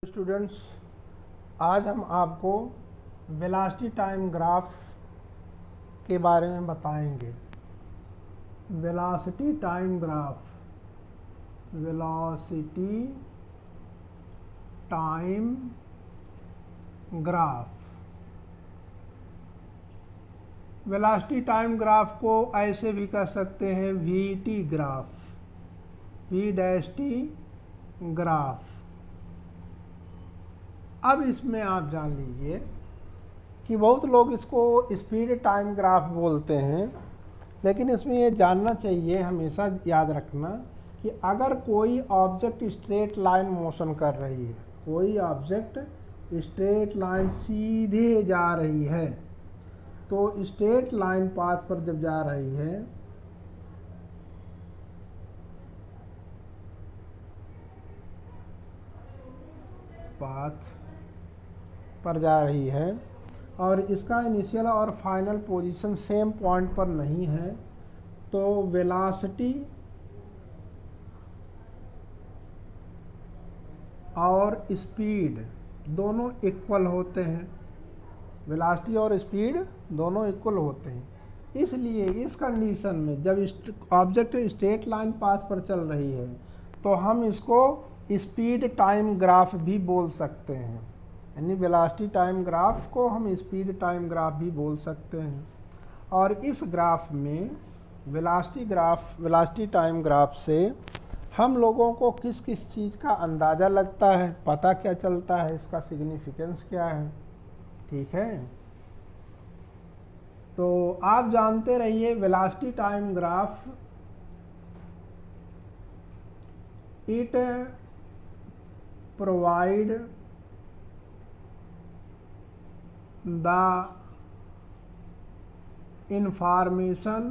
Students, आज हम आपको वेलोसिटी टाइम ग्राफ के बारे में बताएंगे। Velocity time graph, velocity time graph. Velocity time graph को ऐसे भी कह सकते हैं VT graph, V dash T graph. अब इसमें आप जान लीजिए कि बहुत लोग इसको स्पीड टाइम ग्राफ बोलते हैं, लेकिन इसमें ये जानना चाहिए, हमेशा याद रखना कि अगर कोई ऑब्जेक्ट स्ट्रेट लाइन मोशन कर रही है, कोई ऑब्जेक्ट स्ट्रेट लाइन सीधे जा रही है, तो स्ट्रेट लाइन पाथ पर जब जा रही है और इसका इनिशियल और फाइनल पोजीशन सेम पॉइंट पर नहीं है, तो वेलोसिटी और स्पीड दोनों इक्वल होते हैं। वेलोसिटी और स्पीड दोनों इक्वल होते हैं। इसलिए इस कंडीशन में जब ऑब्जेक्ट स्ट्रेट लाइन पाथ पर चल रही है तो हम इसको स्पीड टाइम ग्राफ भी बोल सकते हैं, यानी वेलोसिटी टाइम ग्राफ को हम स्पीड टाइम ग्राफ भी बोल सकते हैं। और इस ग्राफ में वेलोसिटी टाइम ग्राफ से हम लोगों को किस किस चीज़ का अंदाज़ा लगता है, पता क्या चलता है, इसका सिग्निफिकेंस क्या है। ठीक है, तो आप जानते रहिए velocity time graph it provide the information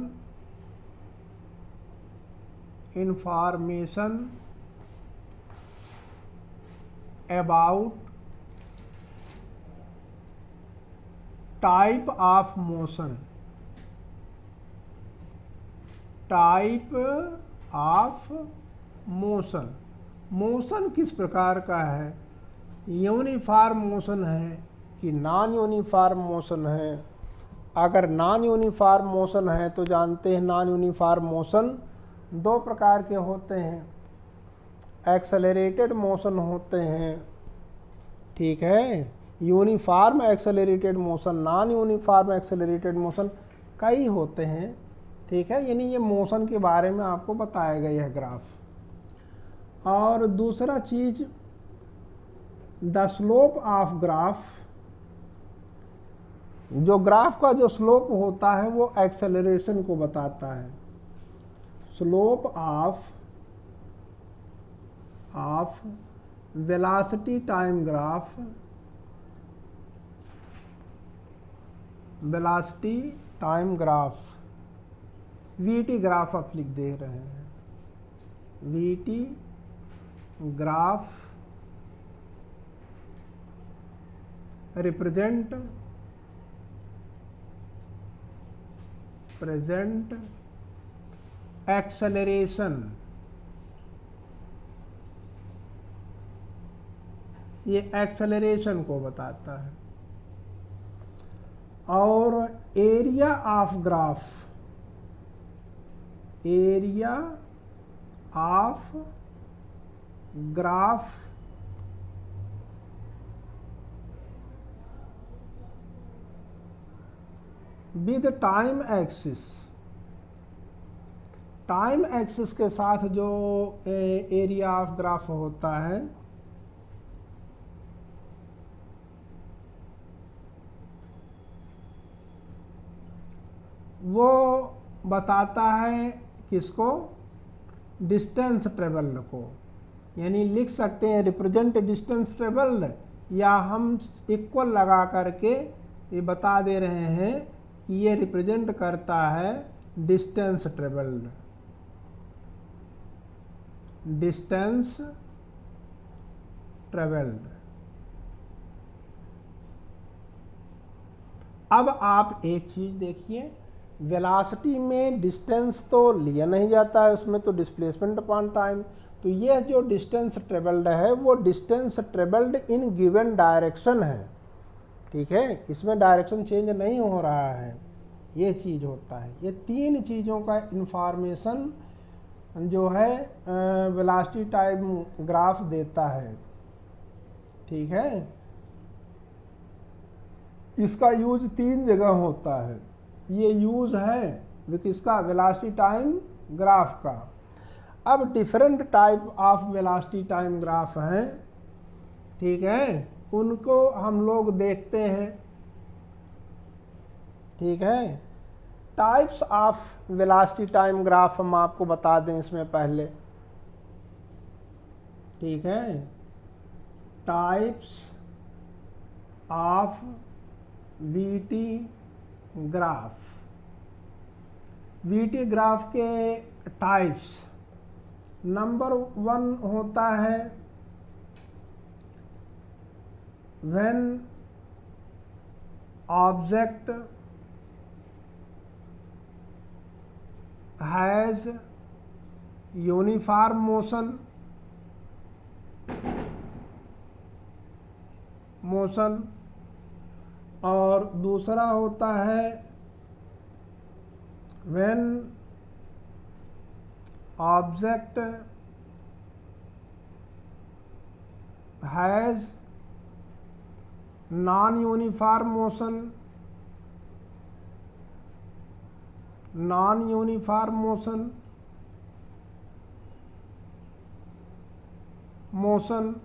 about type of motion, motion किस प्रकार का है, यूनिफॉर्म मोशन है कि नॉन यूनिफॉर्म मोशन है। अगर नॉन यूनिफॉर्म मोशन है तो जानते हैं नॉन यूनिफॉर्म मोशन दो प्रकार के होते हैं, एक्सेलरेटेड मोशन होते हैं, ठीक है, uniform accelerated motion, non uniform accelerated motion कई होते हैं। ठीक है, यानी ये मोशन के बारे में आपको बताया गया है ग्राफ। और दूसरा चीज द स्लोप ऑफ ग्राफ, जो ग्राफ का जो स्लोप होता है वो एक्सेलरेशन को बताता है। Slope of velocity time graph, velocity time graph, VT graph आप लिख दे रहे हैं, VT graph represent present acceleration, ये एक्सेलरेशन को बताता है। और area of graph, area of graph with time axis, time axis के साथ जो एरिया ऑफ ग्राफ होता है वो बताता है किसको, डिस्टेंस ट्रेवल्ड को, यानी लिख सकते हैं रिप्रेजेंट डिस्टेंस ट्रेवल्ड, या हम इक्वल लगा करके ये बता दे रहे हैं कि ये रिप्रेजेंट करता है डिस्टेंस ट्रेवल्ड, डिस्टेंस ट्रेवल्ड। अब आप एक चीज देखिए, वेलोसिटी में डिस्टेंस तो लिया नहीं जाता है, उसमें तो डिस्प्लेसमेंट अपॉन टाइम, तो यह जो डिस्टेंस ट्रेवल्ड है वो distance travelled in given direction है, ठीक है, इसमें डायरेक्शन चेंज नहीं हो रहा है, ये चीज़ होता है। ये तीन चीज़ों का इंफॉर्मेशन जो है वेलोसिटी टाइम ग्राफ देता है, ठीक है। इसका यूज तीन जगह होता है। ये यूज है किसका, वेलोसिटी टाइम ग्राफ का। अब different type of velocity time graph हैं, ठीक है, उनको हम लोग देखते हैं, ठीक है। Types of velocity time graph हम आपको बता दें इसमें पहले, ठीक है। Types of VT graph, VT graph के टाइप्स, नंबर 1 होता है when object has uniform motion, और दूसरा होता है when object has non uniform motion, non uniform motion.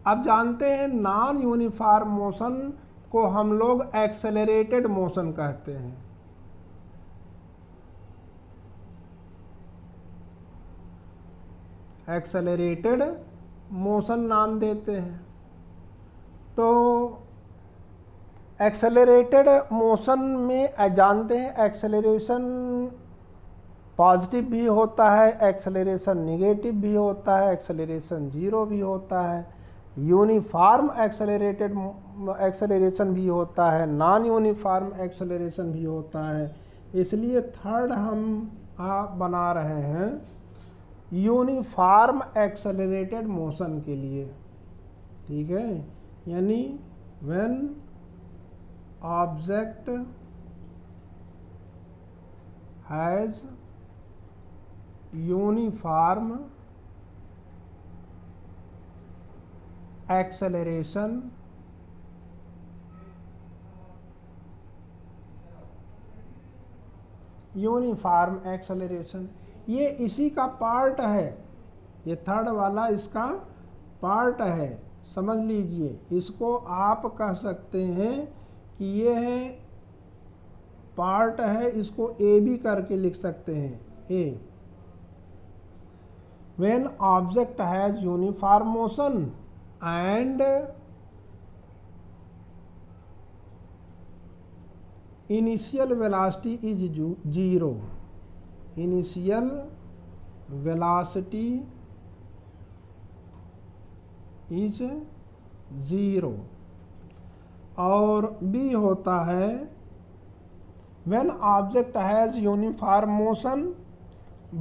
अब जानते हैं नॉन यूनिफॉर्म मोशन को हम लोग एक्सेलरेटेड मोशन कहते हैं, एक्सेलरेटेड मोशन नाम देते हैं। तो एक्सेलरेटेड मोशन में जानते हैं एक्सेलरेशन पॉजिटिव भी होता है, एक्सेलरेशन निगेटिव भी होता है, एक्सेलरेशन जीरो भी होता है, यूनिफॉर्म एक्सेलरेशन भी होता है, नॉन यूनिफॉर्म एक्सेलरेशन भी होता है। इसलिए थर्ड हम बना रहे हैं यूनिफॉर्म एक्सेलरेटेड मोशन के लिए, ठीक है। यानी when object has uniform acceleration, uniform acceleration, ये इसी का पार्ट है, ये थर्ड वाला इसका पार्ट है, समझ लीजिए। इसको आप कह सकते हैं कि ये है पार्ट है, इसको ए भी करके लिख सकते हैं, A. When object has uniform motion and initial velocity is zero, initial velocity is zero. और बी होता है when object has uniform motion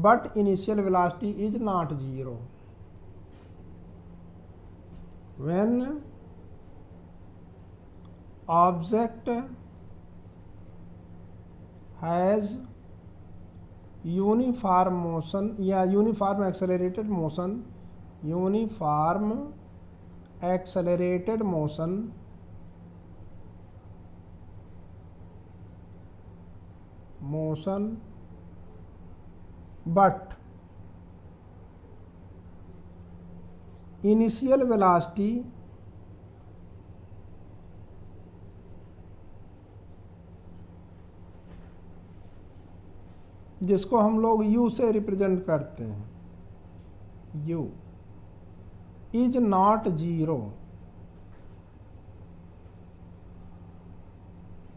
but initial velocity is not zero, when object has uniform motion या uniform accelerated motion, uniform accelerated motion but initial velocity जिसको हम लोग u से represent करते हैं, u is not zero,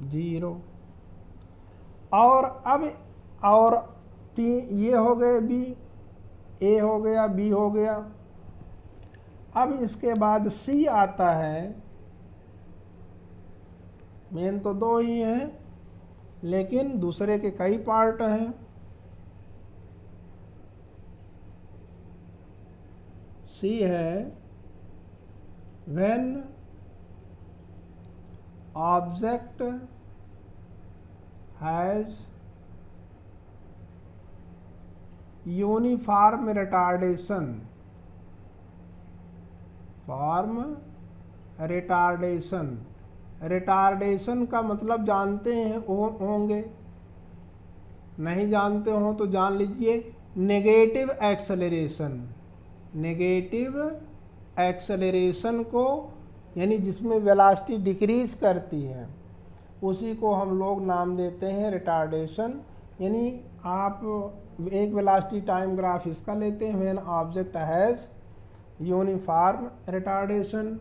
zero. और अब और ये हो गए बी, ए हो गया, बी हो गया। अब इसके बाद सी आता है, मेन तो दो ही हैं लेकिन दूसरे के कई पार्ट हैं। सी है when object has uniform retardation, retardation का मतलब जानते हैं होंगे, नहीं जानते हो तो जान लीजिए, नेगेटिव एक्सेलरेशन को, यानी जिसमें वेलोसिटी डिक्रीज करती है उसी को हम लोग नाम देते हैं रिटार्डेशन। यानी आप एक वेलोसिटी टाइम ग्राफ इसका लेते हैं when object has uniform retardation,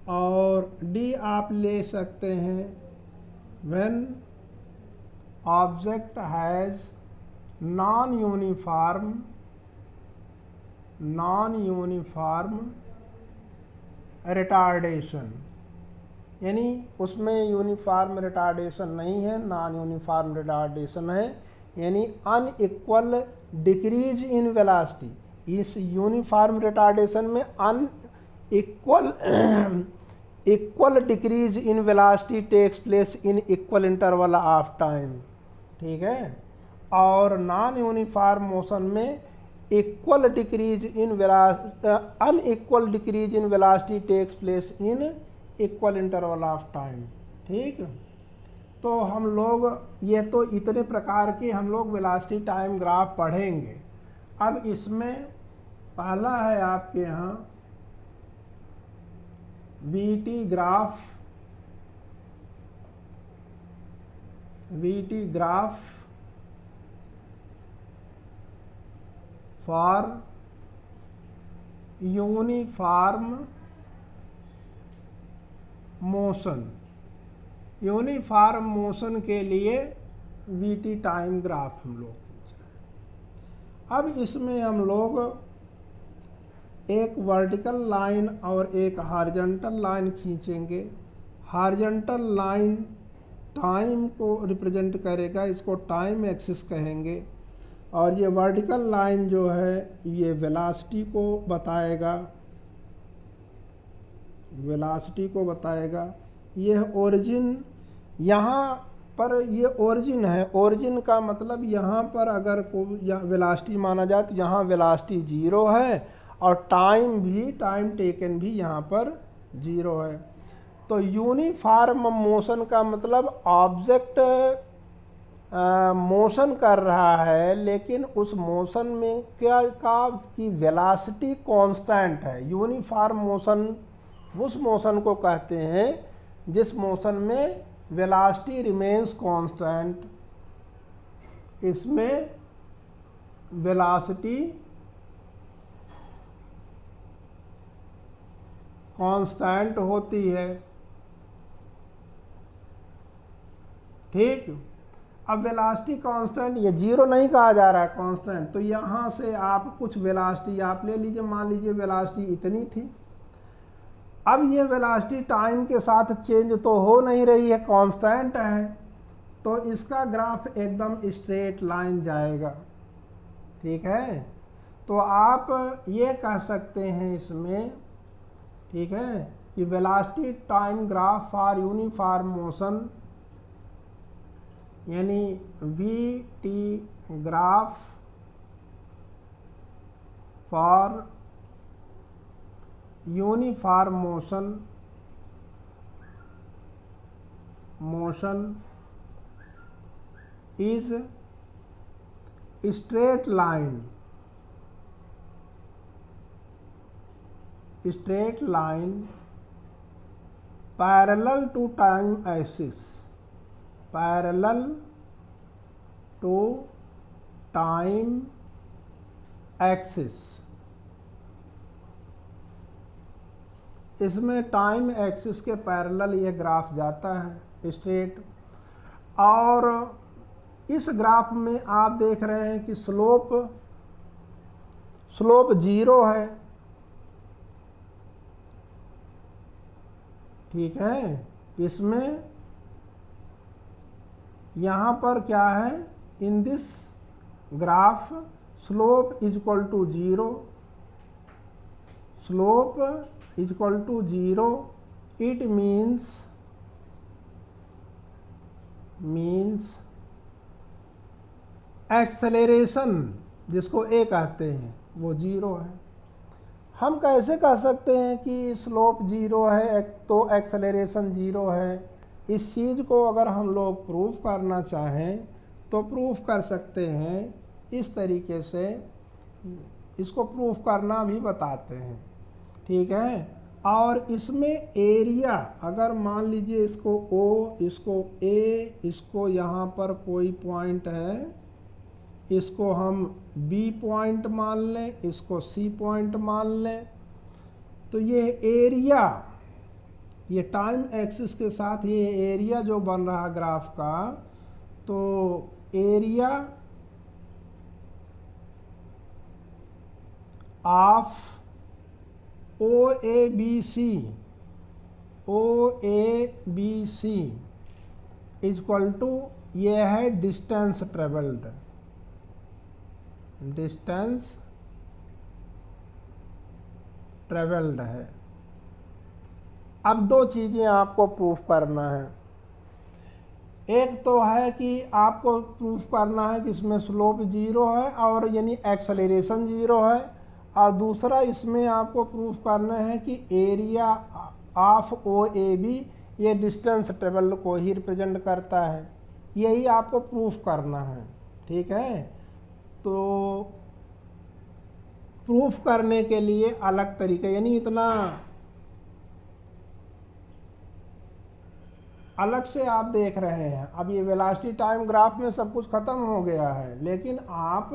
और डी आप ले सकते हैं when object has non uniform retardation, यानी उसमें यूनिफॉर्म रिटार्डेशन नहीं है, नॉन यूनिफॉर्म रिटार्डेशन है, यानी अनइक्वल डिक्रीज इन वेलोसिटी। इस यूनिफॉर्म रिटार्डेशन में equal decrease in velocity takes place in equal interval of time, ठीक है। और नॉन यूनिफॉर्म मोशन में unequal decrease in velocity takes place in equal interval of time, ठीक। तो हम लोग ये तो इतने प्रकार के हम लोग वेलोसिटी टाइम ग्राफ पढ़ेंगे। अब इसमें पहला है आपके यहाँ VT graph for uniform motion के लिए वीटी टाइम ग्राफ हम लोग। अब इसमें हम लोग एक वर्टिकल लाइन और एक हॉरिजॉन्टल लाइन खींचेंगे। हॉरिजॉन्टल लाइन टाइम को रिप्रेजेंट करेगा, इसको टाइम एक्सिस कहेंगे, और ये वर्टिकल लाइन जो है ये वेलोसिटी को बताएगा। यह ओरिजिन, यहाँ पर ये ओरिजिन है। ओरिजिन का मतलब यहाँ पर अगर कोई वेलोसिटी माना जाए तो यहाँ वेलोसिटी 0 है, और टाइम टेकन भी यहाँ पर 0 है। तो यूनिफॉर्म मोशन का मतलब ऑब्जेक्ट मोशन कर रहा है, लेकिन उस मोशन में क्या की वेलोसिटी कांस्टेंट है। यूनिफॉर्म मोशन उस मोशन को कहते हैं जिस मोशन में वेलोसिटी रिमेन्स कांस्टेंट। इसमें वेलोसिटी कांस्टेंट होती है, ठीक। अब वेलोसिटी कांस्टेंट, ये 0 नहीं कहा जा रहा है, कांस्टेंट। तो यहाँ से आप कुछ वेलोसिटी आप ले लीजिए, मान लीजिए वेलोसिटी इतनी थी। अब ये वेलोसिटी टाइम के साथ चेंज तो हो नहीं रही है, कांस्टेंट है, तो इसका ग्राफ एकदम स्ट्रेट लाइन जाएगा, ठीक है। तो आप ये कह सकते हैं इसमें, ठीक है, कि velocity time graph for uniform motion, यानी VT graph for uniform motion is straight line parallel to time axis. इसमें टाइम एक्सिस के पैरेलल ये ग्राफ जाता है स्ट्रेट, और इस ग्राफ में आप देख रहे हैं कि स्लोप 0 है, ठीक है। इसमें यहाँ पर क्या है, in this graph slope is equal to 0, slope is equal to 0, it means acceleration जिसको ए कहते हैं वो 0 है। हम कैसे कह सकते हैं कि स्लोप 0 है तो एक्सेलरेशन 0 है? इस चीज़ को अगर हम लोग प्रूफ करना चाहें तो प्रूफ कर सकते हैं इस तरीके से, इसको प्रूफ करना भी बताते हैं, ठीक है। और इसमें एरिया, अगर मान लीजिए इसको O, इसको A, इसको यहाँ पर कोई पॉइंट है, इसको हम B पॉइंट मान लें, इसको C पॉइंट मान लें, तो ये एरिया, ये टाइम एक्सिस के साथ ये एरिया जो बन रहा ग्राफ का, तो area of OABC equal to ये है डिस्टेंस ट्रेवल्ड, है। अब दो चीज़ें आपको प्रूफ करना है। एक तो है कि आपको प्रूफ करना है कि इसमें स्लोप 0 है और यानी एक्सेलरेशन 0 है, और दूसरा इसमें आपको प्रूफ करना है कि एरिया ऑफ OAB ये डिस्टेंस ट्रेवल को ही रिप्रेजेंट करता है। यही आपको प्रूफ करना है, ठीक है। तो प्रूफ करने के लिए अलग तरीके, यानी इतना अलग से आप देख रहे हैं। अब ये वेलोसिटी टाइम ग्राफ में सब कुछ ख़त्म हो गया है, लेकिन आप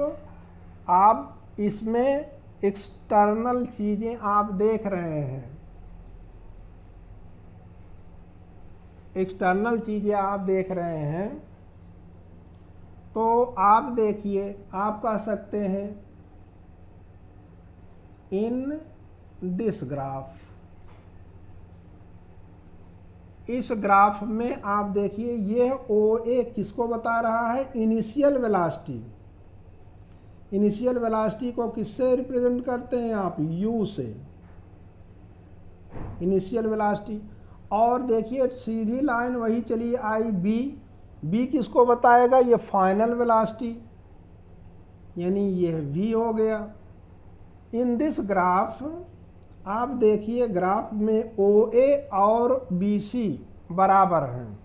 इसमें एक्सटर्नल चीज़ें आप देख रहे हैं, एक्सटर्नल चीज़ें आप देख रहे हैं। तो आप देखिए, आप कह सकते हैं इन दिस ग्राफ, इस ग्राफ में आप देखिए ये OA किसको बता रहा है? Initial velocity. इनिशियल वेलोसिटी को किससे रिप्रेजेंट करते हैं आप? U से, इनिशियल वेलोसिटी। और देखिए सीधी लाइन वही चली आई B किसको बताएगा? ये फाइनल वेलोसिटी, यानी ये V हो गया। इन दिस ग्राफ आप देखिए, ग्राफ में OA और BC बराबर हैं।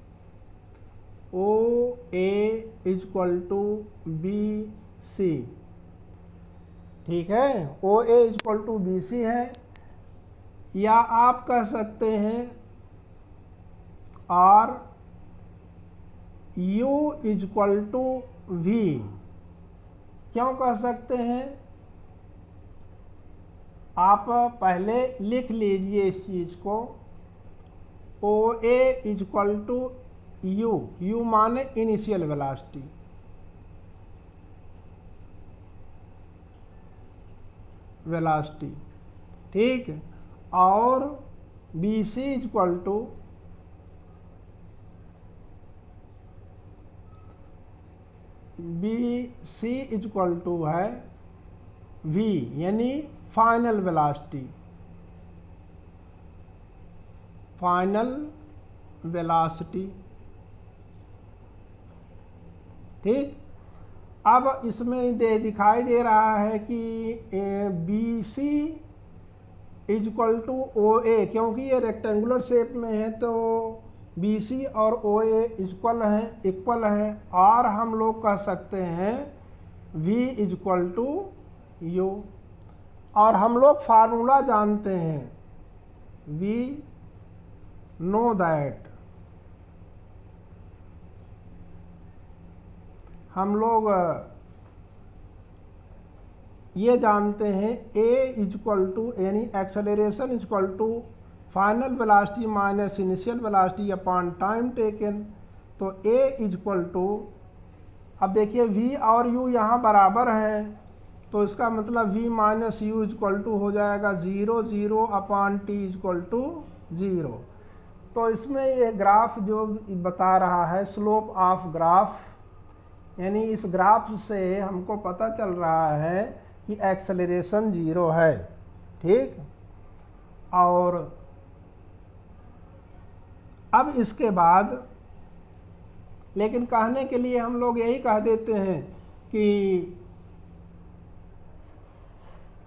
OA इक्वल टू BC, ठीक है, OA इक्वल टू BC है। या आप कह सकते हैं और U इक्वल टू V। क्यों कह सकते हैं? आप पहले लिख लीजिए इस चीज़ को, OA इक्वल टू U माने इनिशियल वेलोसिटी, ठीक। और BC इक्वल टू है V, यानी फाइनल वेलोसिटी, ठीक। अब इसमें दिखाई दे रहा है कि BC इक्वल टू OA, क्योंकि ये रेक्टेंगुलर शेप में है तो BC और OA इक्वल है। और हम लोग कह सकते हैं V इक्वल टू U, और हम लोग फार्मूला जानते हैं, वी नो दैट, हम लोग ये जानते हैं A इक्वल टू, यानी acceleration equal to final velocity minus initial velocity upon time taken. तो A इक्वल टू, अब देखिए V और U यहाँ बराबर हैं, तो इसका मतलब V minus U equal to हो जाएगा 0 अपॉन T इक्वल टू 0। तो इसमें ये ग्राफ जो बता रहा है स्लोप ऑफ ग्राफ, यानी इस ग्राफ से हमको पता चल रहा है कि एक्सेलरेशन 0 है, ठीक। और अब इसके बाद लेकिन कहने के लिए हम लोग यही कह देते हैं कि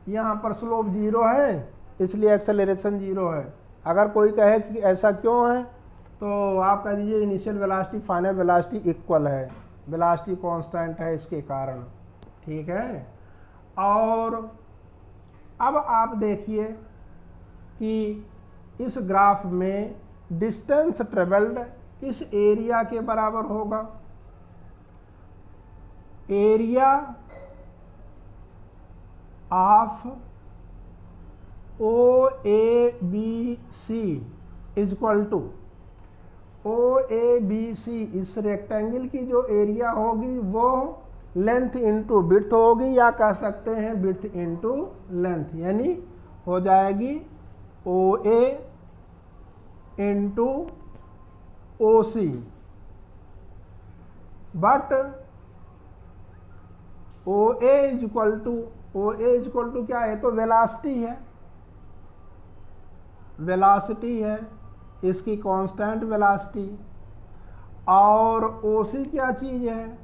यहाँ पर स्लोप 0 है इसलिए एक्सेलरेशन 0 है। अगर कोई कहे कि ऐसा क्यों है तो आप कह दीजिए initial velocity final velocity equal है, वेलोसिटी कांस्टेंट है इसके कारण। ठीक है। और अब आप देखिए कि इस ग्राफ में डिस्टेंस ट्रेवल्ड इस एरिया के बराबर होगा। Area of O A B C is equal to O A B C, इस रेक्टेंगल की जो एरिया होगी वो लेंथ इंटू विड्थ होगी, या कह सकते हैं विड्थ इंटू लेंथ, यानी हो जाएगी O A into O C. But O A equal to क्या है, तो वेलोसिटी है, वेलोसिटी है इसकी कांस्टेंट वेलोसिटी। और ओ सी क्या चीज़ है,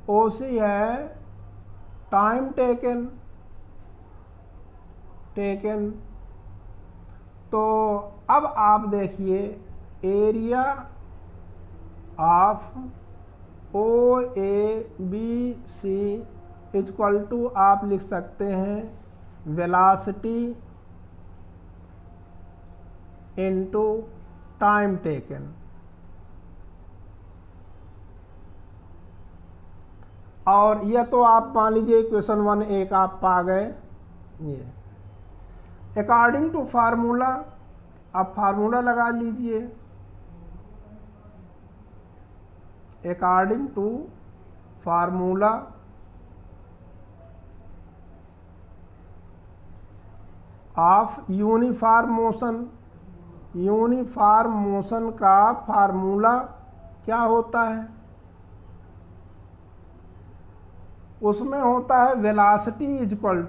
ओ सी है टाइम टेकन। तो अब आप देखिए area of O A B C equal to आप लिख सकते हैं वेलोसिटी इनटू टाइम टेकन। और यह तो आप मान लीजिए इक्वेशन 1 एक आप पा गए। ये अकॉर्डिंग टू फार्मूला, आप फार्मूला लगा लीजिए। According to formula of uniform motion, uniform motion का फार्मूला क्या होता है, उसमें होता है velocity equal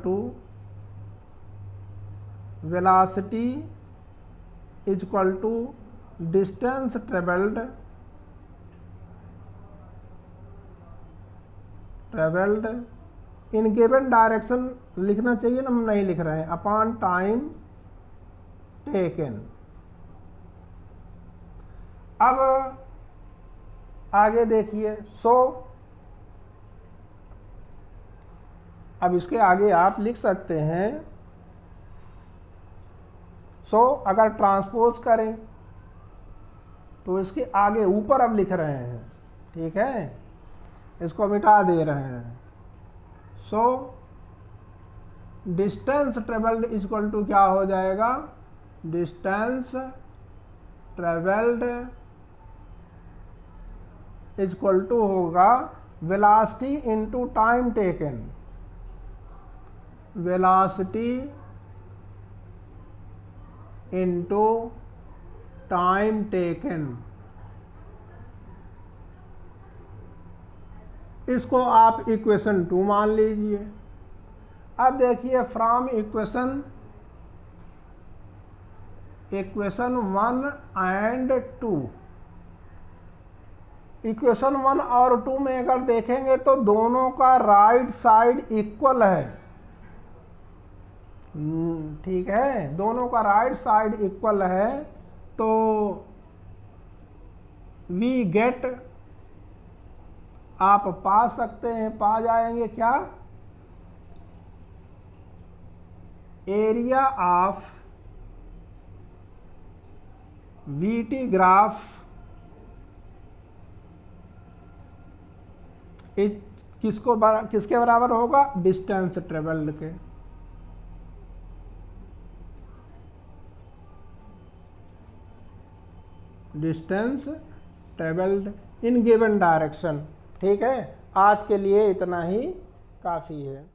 to distance travelled in given direction लिखना चाहिए ना, हम नहीं लिख रहे हैं, अपॉन टाइम टेकन। अब आगे देखिए। अब इसके आगे आप लिख सकते हैं अगर ट्रांसपोज करें तो इसके आगे ऊपर अब लिख रहे हैं। ठीक है, इसको मिटा दे रहे हैं। डिस्टेंस ट्रेवल्ड इक्वल टू क्या हो जाएगा, डिस्टेंस ट्रेवल्ड इक्वल टू होगा velocity into time taken, velocity into time taken. इसको आप इक्वेशन 2 मान लीजिए। अब देखिए फ्रॉम इक्वेशन 1 एंड 2, इक्वेशन 1 और 2 में अगर देखेंगे तो दोनों का राइट साइड इक्वल है। ठीक है, दोनों का राइट साइड इक्वल है, तो वी गेट, आप पा सकते हैं, पा जाएंगे क्या, एरिया ऑफ वीटी ग्राफ किसके बराबर होगा, डिस्टेंस ट्रेवल्ड के। Distance travelled in given direction. ठीक है, आज के लिए इतना ही काफ़ी है।